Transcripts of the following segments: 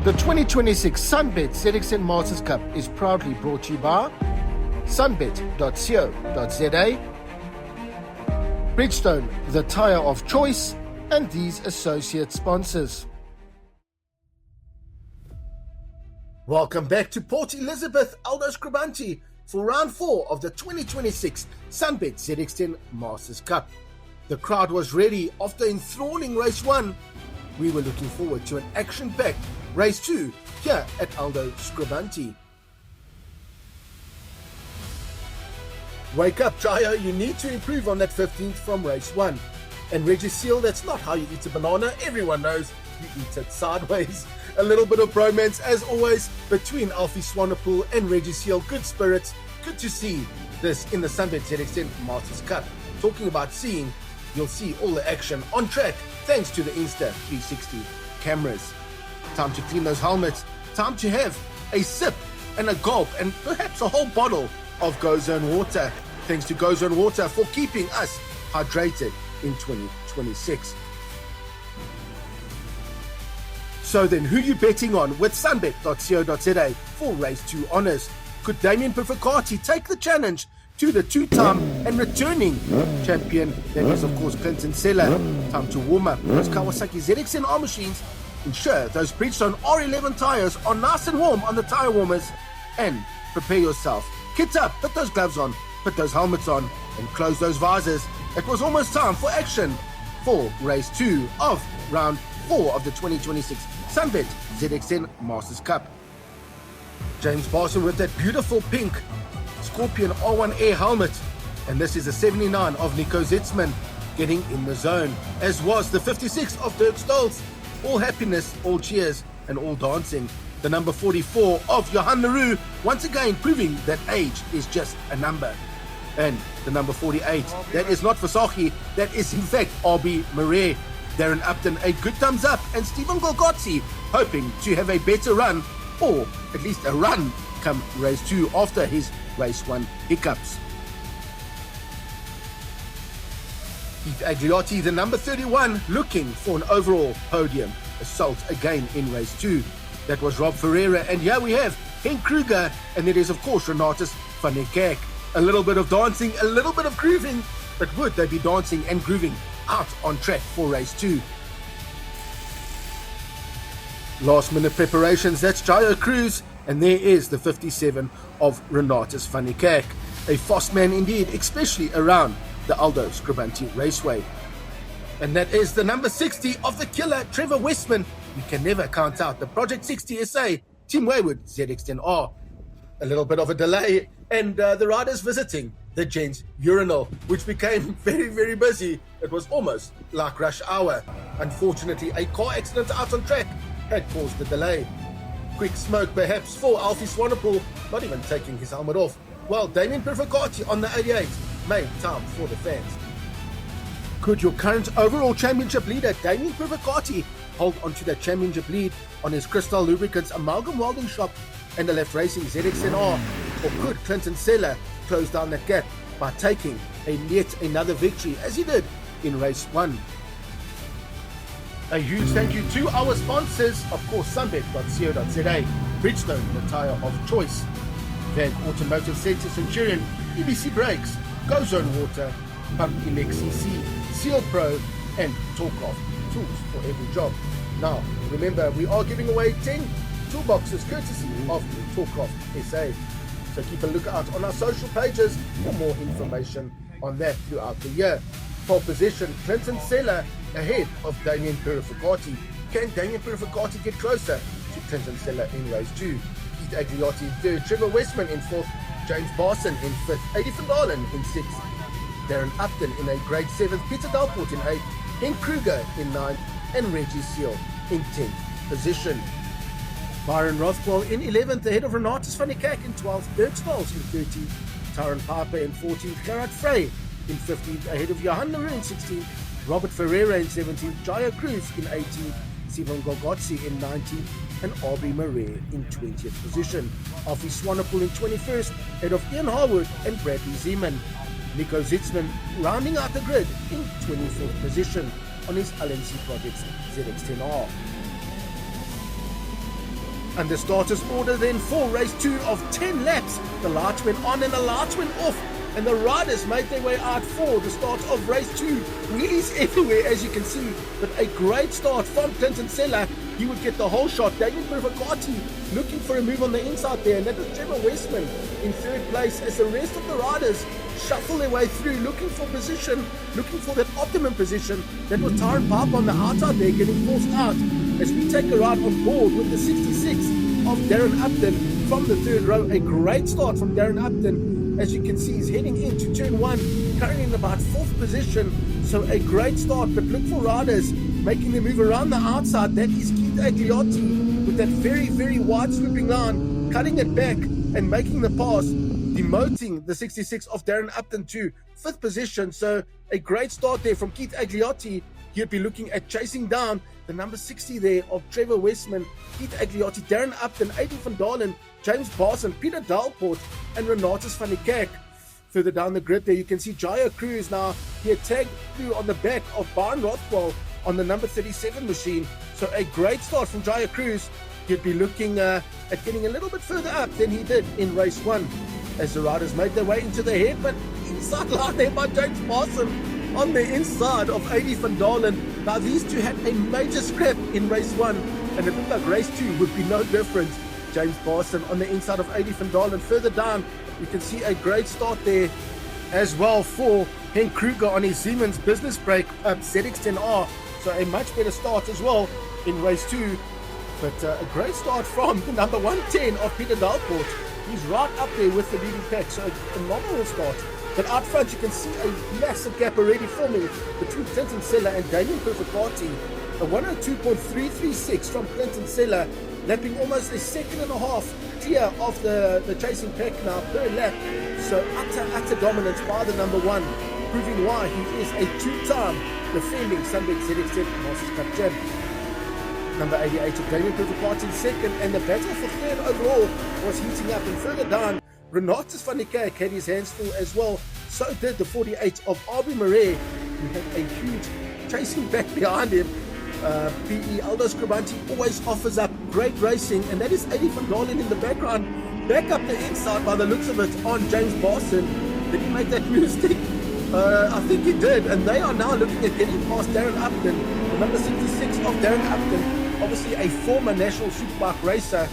The 2026 Sunbet ZX10 Masters Cup is proudly brought to you by Sunbet.co.za, Bridgestone, the tyre of choice, and these associate sponsors. Welcome back to Port Elizabeth, Aldo Scribante, for round 4 of the 2026 Sunbet ZX10 Masters Cup. The crowd was ready after enthralling race 1. We were looking forward to an action-packed race 2 here at Aldo Scribante. Wake up, Jaya, you need to improve on that 15th from race 1. And Reggie Seal, that's not how you eat a banana. Everyone knows you eat it sideways. A little bit of bromance, as always, between Alfie Swanepoel and Reggie Seal. Good spirits. Good to see this in the Sunbet ZX10 Masters Cup. Talking about seeing, you'll see all the action on track thanks to the Insta360 cameras. Time to clean those helmets. Time to have a sip and a gulp and perhaps a whole bottle of GoZone Water. Thanks to GoZone Water for keeping us hydrated in 2026. So then, who are you betting on with Sunbet.co.za for race 2 honours? Could Damien Pivacati take the challenge to the two-time and returning champion? That is, of course, Clinton Seller. Time to warm up those Kawasaki ZX10R machines. Ensure those Bridgestone R11 tyres are nice and warm on the tyre warmers. And prepare yourself. Kit up, put those gloves on, put those helmets on, and close those visors. It was almost time for action for race 2 of round 4 of the 2026 Sunbet ZX10 Masters Cup. James Barson with that beautiful pink Scorpion R1 Air helmet. And this is a 79 of Nico Zitzman getting in the zone, as was the 56 of Dirk Stolz. All happiness, all cheers, and all dancing. The number 44 of Johan Leroux, once again proving that age is just a number. And the number 48, that is not Versace, that is in fact RB Marais. Darren Upton, a good thumbs up, and Stephen Golgozzi hoping to have a better run, or at least a run, come race 2 after his race 1 hiccups. Keith Agliotti, the number 31, looking for an overall podium assault again in race 2. That was Rob Ferreira, and here we have Henk Kruger, and it is of course Renatus van der Kerk. A little bit of dancing, a little bit of grooving, but would they be dancing and grooving out on track for race 2? Last minute preparations, that's Jairo Cruz, and there is the 57 of Renatus van der Kerk. A fast man indeed, especially around the Aldo Scribante Raceway. And that is the number 60 of the killer, Trevor Westman. You can never count out the Project 60 SA, Team Wayward ZX10R. A little bit of a delay, and the riders visiting the gents' urinal, which became very, very busy. It was almost like rush hour. Unfortunately, a car accident out on track had caused the delay. Quick smoke perhaps for Alfie Swanepoel, not even taking his helmet off, while Damien Pivacati on the 88 made time for the fans. Could your current overall championship leader, Damien Pivacati, hold onto that championship lead on his Crystal Lubricants Amalgam Welding Shop and the Left Racing ZX10R? Or could Clinton Seller close down that gap by taking yet another victory, as he did in race 1? A huge thank you to our sponsors, of course, Sunbet.co.za, Bridgestone, the tyre of choice, Van Automotive Centre Centurion, EBC Brakes, GoZone Water, Pumpelec CC, SealPro, and Tork Craft, tools for every job. Now, remember, we are giving away 10 toolboxes courtesy of Tork Craft SA. So keep a lookout on our social pages for more information on that throughout the year. Pole position, Clinton Seller ahead of Damien Pivacati. Can Damien Pivacati get closer to Clinton Seller in race 2? Keith Agliotti in 3rd, Trevor Westman in 4th, James Barson in 5th, Eddie van Dalen in 6th, Darren Upton in a grade 7th, Peter Delport in 8th, Henk Kruger in 9th, and Reggie Seal in 10th position. Byron Rothwell in 11th, ahead of Renatus van der Kerk in 12th, Dirk Stolz in 13th, Tyron Piper in 14th, Gerard Frey in 15th, ahead of Johan Leroux in 16th, Robert Ferreira in 17th, Jairo Cruz in 18th, Stephen Golgozzi in 19th, and RB Marais in 20th position. Alfie Swanepoel in 21st, ahead of Ian Harwood and Bradley Zeman. Nico Zitzman rounding out the grid in 24th position on his LNC Projects ZX10R. Under starters order then for race 2 of 10 laps. The lights went on and the lights went off, and the riders made their way out for the start of race 2. Wheelies everywhere, as you can see, but a great start from Clinton Sella. He would get the whole shot. Gqeberha looking for a move on the inside there, and that was Trevor Westman in third place as the rest of the riders shuffle their way through, looking for position, looking for that optimum position. That was Tyrone Piper on the outside there, getting forced out as we take a ride on board with the 66 of Darren Upton from the third row. A great start from Darren Upton. As you can see, he's heading into turn 1, currently in about 4th position. So a great start, but look for riders making the move around the outside. That is Gqeberha with that very, very wide swooping line, cutting it back and making the pass, demoting the 66 of Darren Upton to 5th position. So a great start there from Gqeberha. He'll be looking at chasing down the number 60 there of Trevor Westman, Gqeberha, Darren Upton, Aiden van Dalen, James Barson, Peter Dalport, and Renatus van der Kerk. Further down the grid there, you can see Jaya Cruz now. He had tagged through on the back of Barn Rothwell on the number 37 machine. So a great start from Jaya Cruz. He'd be looking at getting a little bit further up than he did in race 1 as the riders made their way into the head, but inside line there by James Barson on the inside of Adi van Dalen. Now these two had a major scrap in race 1, and it looked like race 2 would be no different. James Barson on the inside of Adi van Dalen. Further down, you can see a great start there as well for Henk Kruger on his Siemens business brake ZX10R. So a much better start as well in race 2. But a great start from the number 110 of Peter Dalport. He's right up there with the leading pack. So a phenomenal start. But out front, you can see a massive gap already forming between Clinton Sella and Damien Perfecati. A 102.336 from Clinton Sella, lapping almost a second and a half clear of the chasing pack now per lap. So utter dominance by the number 1, proving why he is a 2-time defending Sunbet ZX10 Masters Cup champ. Number 88 of Damien Perfecati second, and the battle for third overall was heating up. And further down, Renatus van der Kerk had his hands full as well. So did the 48 of Arby Marais, who had a huge chasing back behind him. PE Aldo Scribante always offers up great racing, and that is Adi van Dalen in the background, back up the inside by the looks of it on James Barson. Did he make that move stick? I think he did, and they are now looking at getting past Darren Upton, the number 66 of Darren Upton, obviously a former national superbike racer,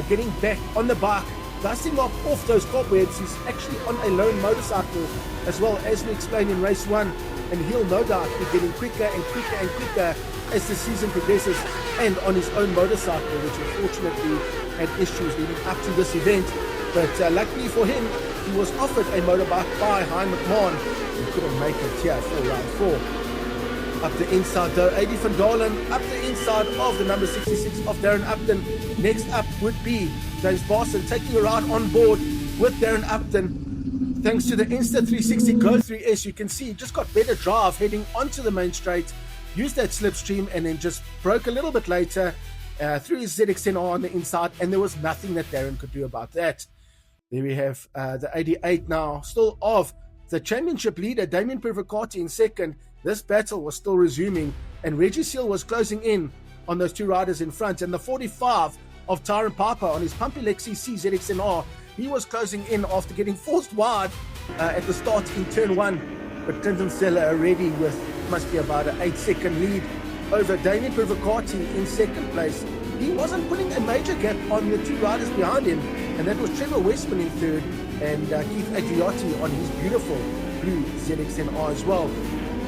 getting back on the bike, dusting off those cobwebs. He's actually on a lone motorcycle as well, as we explained in race 1, and he'll no doubt be getting quicker and quicker and quicker as the season progresses, and on his own motorcycle, which unfortunately had issues leading up to this event. But luckily for him, he was offered a motorbike by Hein McMahon. He couldn't make it here for round 4. Up the inside though, Adi van Dalen, up the inside of the number 66 of Darren Upton. Next up would be James Barson, taking a ride on board with Darren Upton. Thanks to the Insta360 Go3S, you can see he just got better drive heading onto the main straight, used that slipstream, and then just broke a little bit later through his ZX10R on the inside, and there was nothing that Darren could do about that. There we have the 88 now, still of the championship leader, Damien Perfecati in second. This battle was still resuming, and Reggie Seal was closing in on those two riders in front, and the 45 of Tyrone Piper on his Pumpelec CC ZX10R, he was closing in after getting forced wide at the start in turn 1. But Clinton Sella already with, must be about an 8-second lead over Damien Perfecati in second place. He wasn't putting a major gap on the two riders behind him, and that was Trevor Westman in third, and Gqeberha on his beautiful blue ZX10R as well.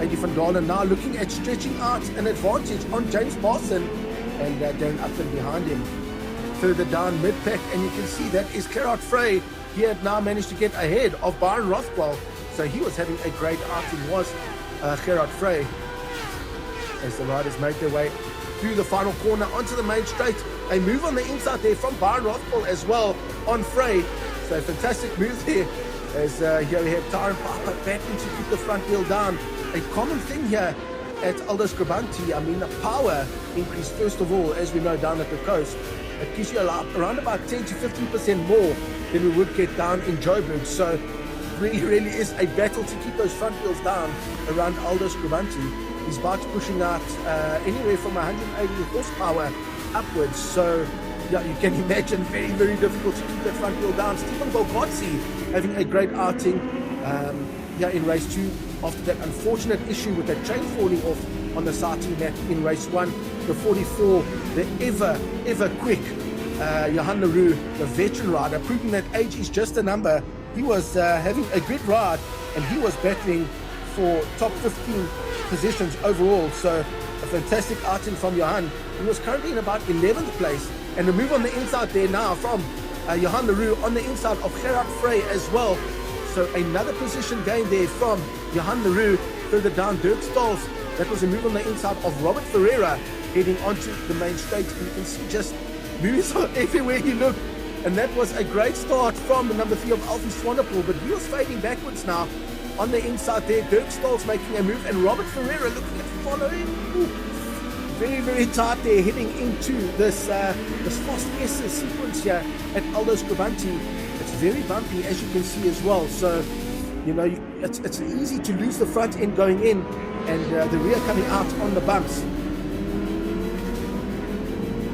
Adi van Dalen now looking at stretching out an advantage on James Barson, and Darren Upton behind him. Further down mid-pack, and you can see that is Gerard Frey. He had now managed to get ahead of Byron Rothwell, so he was having a great outing, was Gerard Frey. As the riders make their way through the final corner onto the main straight, a move on the inside there from Byron Rothwell as well on Frey. So a fantastic move there, as here we have Tyrone Piper battling to keep the front wheel down. A common thing here at Aldo Scribante, I mean the power increase first of all, as we know down at the coast. It gives you around about 10 to 15% more than we would get down in Joburg. So really is a battle to keep those front wheels down around Aldo Scribante. His bike's pushing out anywhere from 180 horsepower upwards. So yeah, you can imagine very, very difficult to keep that front wheel down. Stephen Bogozzi having a great outing in race 2 after that unfortunate issue with that chain falling off on the starting lap in race 1. The 44, the ever quick Johan Leroux, the veteran rider, proving that age is just a number. He was having a good ride, and he was battling for top 15 positions overall. So a fantastic outing from Johan. He was currently in about 11th place, and the move on the inside there now from Johan Leroux on the inside of Gerard Frey as well. So another position gain there from Johan Leroux. Further down, Dirk Stolz. That was a move on the inside of Robert Ferreira heading onto the main straight. You can see just moves everywhere you look. And that was a great start from the number 3 of Alfie Swanepoel, but he was fading backwards now. On the inside there, Dirk Stolz making a move, and Robert Ferreira looking at following. Ooh, very, very tight there, heading into this fast S sequence here at Aldo Scribante. It's very bumpy, as you can see as well. So, you know, it's easy to lose the front end going in, and the rear coming out on the bumps.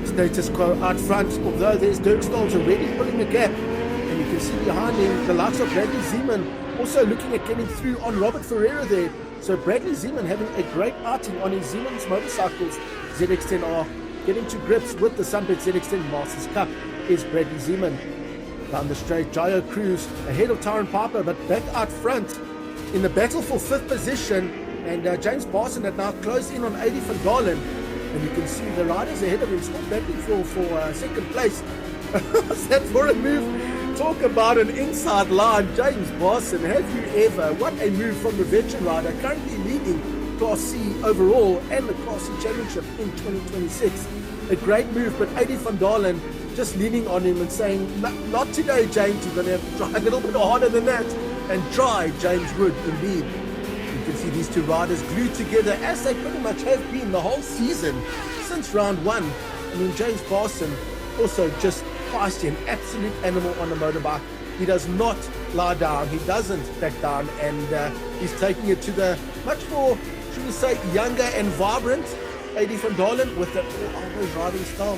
Status quo out front, although there's Dirk Stolz already pulling the gap, and you can see behind him the likes of Bradley Zeeman also looking at getting through on Robert Ferreira there. So Bradley Zeeman having a great outing on his Zeeman's motorcycles ZX10R, getting to grips with the Sunbet ZX10 Masters Cup is Bradley Zeeman. Down the straight, Jayo Cruz ahead of Tyron Piper, but back out front in the battle for 5th position, and James Barson had now closed in on Adi van Dalen. And you can see the riders ahead of him still battling for 2nd place. What's that for a move? Talk about an inside line. James Barson, have you ever? What a move from the veteran rider, currently leading Class C overall and the Class C Championship in 2026. A great move, but Adi van Dalen just leaning on him and saying, not today, James, you're going to have to try a little bit harder than that. And try, James would indeed. You can see these two riders glued together as they pretty much have been the whole season since round 1. I mean, James Barson also just feisty, an absolute animal on the motorbike. He does not lie down, he doesn't back down, and he's taking it to the much more, should we say, younger and vibrant Adi van Dalen with the all-always riding style.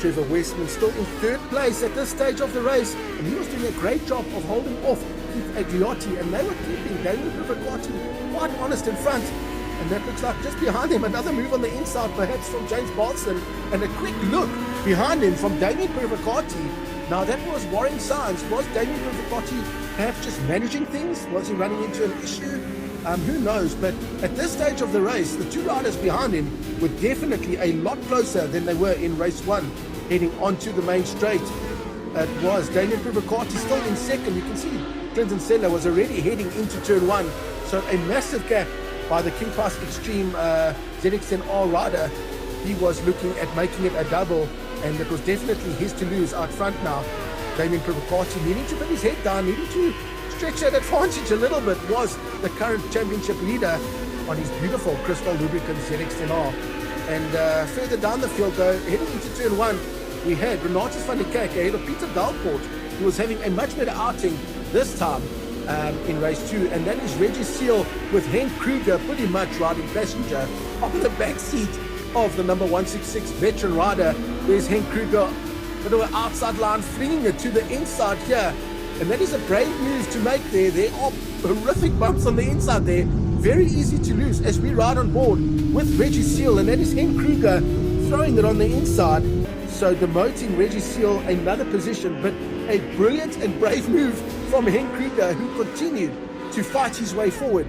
Trevor Westman still in 3rd place at this stage of the race, and he was doing a great job of holding off Keith Agliotti, and they were keeping Daniel Gqeberha quite honest in front. And that looks like just behind him another move on the inside, perhaps from James Barson, and a quick look behind him from Daniel Gqeberha. Now that was worrying signs. Was Daniel Gqeberha perhaps just managing things? Was he running into an issue? Who knows? But at this stage of the race, the 2 riders behind him were definitely a lot closer than they were in race 1, heading onto the main straight. It was Daniel Gqeberha still in 2nd. You can see Clinton Seller was already heading into turn 1. So a massive gap by the King Pass Extreme ZX10R rider. He was looking at making it a double, and it was definitely his to lose out front now. Damien Gqeberha needing to put his head down, needing to stretch that advantage a little bit, was the current championship leader on his beautiful Crystal Lubricant ZX10R. And further down the field though, heading into turn 1, we had Renatus van der Kek ahead of Peter Dalport, who was having a much better outing this time in race 2, and that is Reggie Seal with Henk Kruger pretty much riding passenger on the back seat of the number 166 veteran rider. There's Henk Kruger, bit of an outside line, flinging it to the inside here, and that is a brave move to make there. There are horrific bumps on the inside there, very easy to lose as we ride on board with Reggie Seal, and that is Henk Kruger throwing it on the inside, so demoting Reggie Seal another position, but a brilliant and brave move from Henk Kruger, who continued to fight his way forward.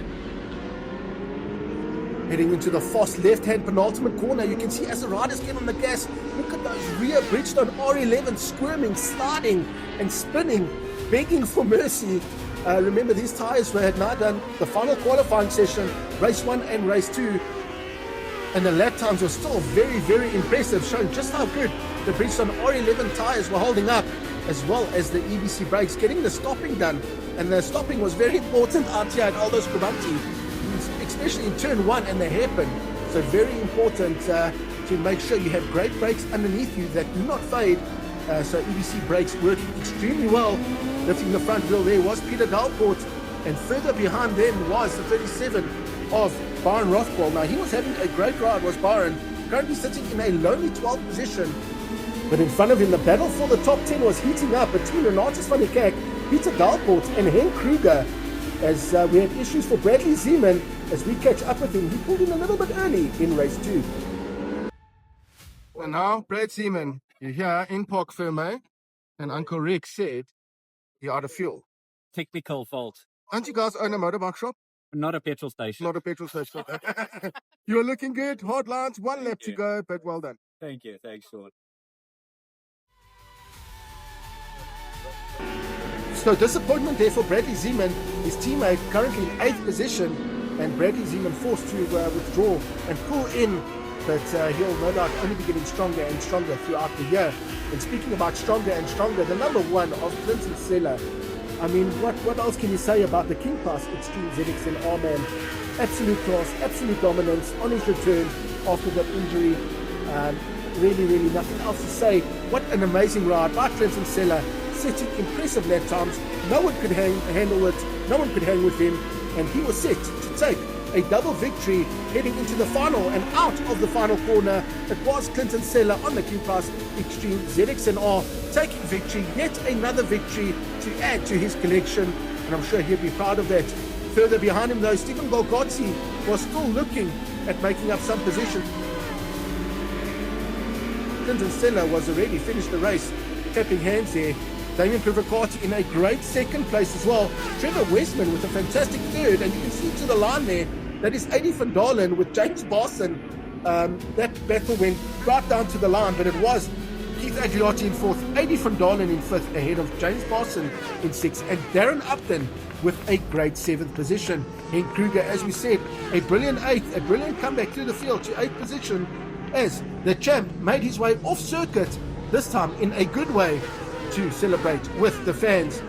Heading into the fast left-hand penultimate corner, you can see as the riders get on the gas, look at those rear Bridgestone R11 squirming, sliding and spinning, begging for mercy. Remember, these tyres had now done the final qualifying session, race 1 and race 2, and the lap times were still very, very impressive, showing just how good the Bridgestone R11 tyres were holding up, as well as the EBC brakes, getting the stopping done. And the stopping was very important out here at Aldo Scribante, especially in turn 1 and the hairpin. So very important to make sure you have great brakes underneath you that do not fade. So EBC brakes working extremely well. Lifting the front wheel there was Peter Dalport, and further behind them was the 37 of Byron Rothwell. Now he was having a great ride, was Byron, currently sitting in a lonely 12th position. But in front of him, the battle for the top 10 was heating up between Renatus van der Kerk, Peter Dalport and Henk Kruger, as we had issues for Bradley Zeeman. As we catch up with him, he pulled in a little bit early in race 2. And now, Brad Zeeman, you're here in Park Ferme, and Uncle Rick said you're out of fuel. Technical fault. Aren't you guys own a motorbike shop? Not a petrol station. Not a petrol station. You're looking good, hard lines, one lap to go, but well done. Thank you. Thanks, Sean. So disappointment there for Bradley Zeeman, his teammate currently in 8th position, and Bradley Zeeman forced to withdraw and pull in, but he'll no doubt only be getting stronger and stronger throughout the year. And speaking about stronger and stronger, the number 1 of Clinton Seller, I mean, what else can you say about the King Pass Extreme ZX10 man? Absolute class, absolute dominance on his return after that injury. Really nothing else to say. What an amazing ride by Clinton Seller, setting impressive lap times. No one could handle it, no one could hang with him, and he was set to take a double victory heading into the final. And out of the final corner, it was Clinton Seller on the King Pass Extreme ZX10 taking victory, yet another victory to add to his collection, and I'm sure he'll be proud of that. Further behind him though, Stephen Golgotzi was still looking at making up some position. Clinton Seller was already finished the race, clapping hands there. Damien Provocati in a great second place as well. Trevor Westman with a fantastic third, and you can see to the line there, that is Adi van Dalen with James Barson. That battle went right down to the line, but it was Keith Agliotti in 4th, Adi van Dalen in 5th, ahead of James Barson in 6th, and Darren Upton with a great 7th position. Henk Kruger, as we said, a brilliant 8th, a brilliant comeback through the field to 8th position, as the champ made his way off circuit, this time in a good way, to celebrate with the fans.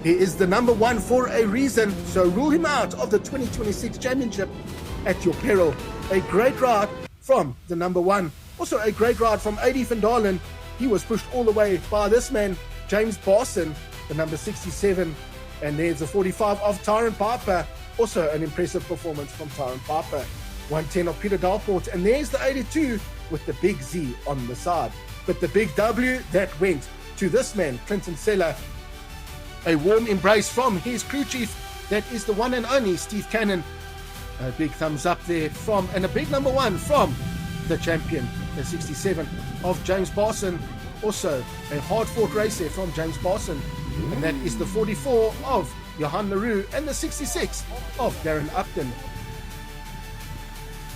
He is the number 1 for a reason, so rule him out of the 2026 championship at your peril. A great ride from the number 1. Also a great ride from Adi van Dalen. He was pushed all the way by this man, James Barson, the number 67. And there's the 45 of Tyrone Piper. Also an impressive performance from Tyrone Piper. 110 of Peter Dalport. And there's the 82 with the big Z on the side. But the big W, that went to this man, Clinton Seller. A warm embrace from his crew chief. That is the one and only Steve Cannon. A big thumbs up there from, and a big number 1 from the champion, the 67 of James Barson. Also a hard-fought race there from James Barson. And that is the 44 of Johan Leroux and the 66 of Darren Upton.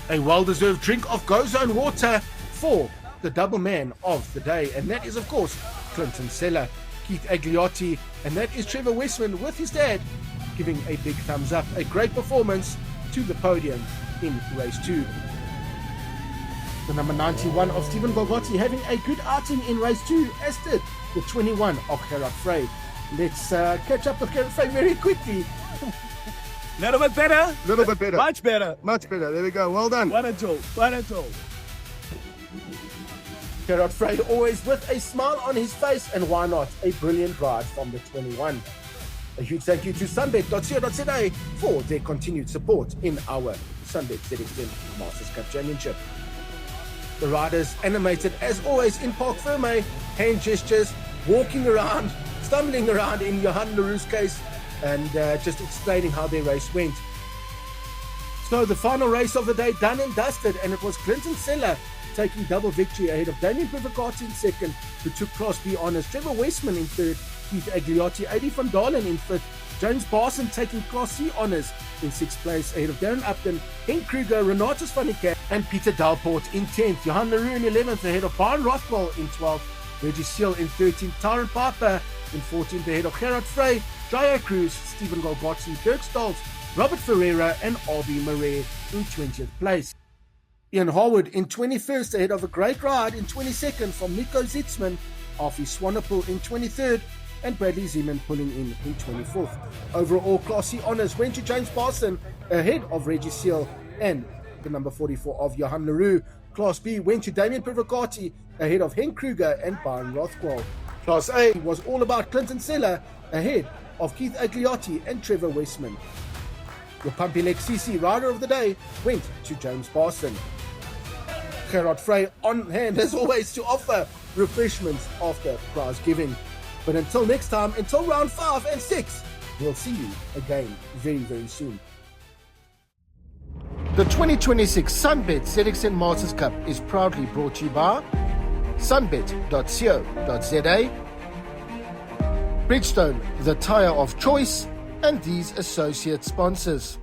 A well-deserved drink of GoZone Water for the double man of the day. And that is, of course, Clinton Seller, Keith Agliotti, and that is Trevor Westman with his dad giving a big thumbs up. A great performance to the podium in race 2. The number 91 of Stephen Golgotzi having a good outing in race 2, as did the 21 of Gerard Frey. Let's catch up with Gerard Frey very quickly. Little bit better. Little bit better. Much better. Much better. There we go. Well done. One and two. Gerard Frey always with a smile on his face, and why not? A brilliant ride from the 21. A huge thank you to Sunbet.co.za for their continued support in our Sunbet ZX10 Masters Cup Championship. The riders animated as always in Park Ferme, hand gestures, walking around, stumbling around in Johan Leroux's case, and just explaining how their race went. So the final race of the day done and dusted, and it was Clinton Seller taking double victory ahead of Damien Provocati in 2nd, who took Class B honours, Trevor Westman in 3rd, Keith Agliotti, Adi van Dalen in 5th, James Barson taking Class C honours in 6th place ahead of Darren Upton, Henk Kruger, Renatus van der Kerk and Peter Dalport in 10th, Johan Leroux in 11th ahead of Byron Rothwell in 12th, Reggie Seal in 13th, Tyrone Piper in 14th ahead of Gerard Frey, Jaya Cruz, Stephen Golgotzi, Dirk Stoltz, Robert Ferreira and R.B. Marais in 20th place. Ian Harwood in 21st ahead of a great ride in 22nd from Nico Zitzman, Alfie Swanepoel in 23rd, and Bradley Zeeman pulling in 24th. Overall Class C honours went to James Barson ahead of Reggie Seal and the number 44 of Johan Leroux. Class B went to Damien Provocati ahead of Henk Kruger and Byron Rothwell. Class A was all about Clinton Seller ahead of Keith Agliotti and Trevor Westman. The Pumpelec CC Rider of the Day went to James Barson. Gerard Frey on hand as always to offer refreshments after prize giving. But until next time, until round 5 and 6, we'll see you again very, very soon. The 2026 Sunbet ZX10 Masters Cup is proudly brought to you by Sunbet.co.za, Bridgestone, the tyre of choice, and these associate sponsors.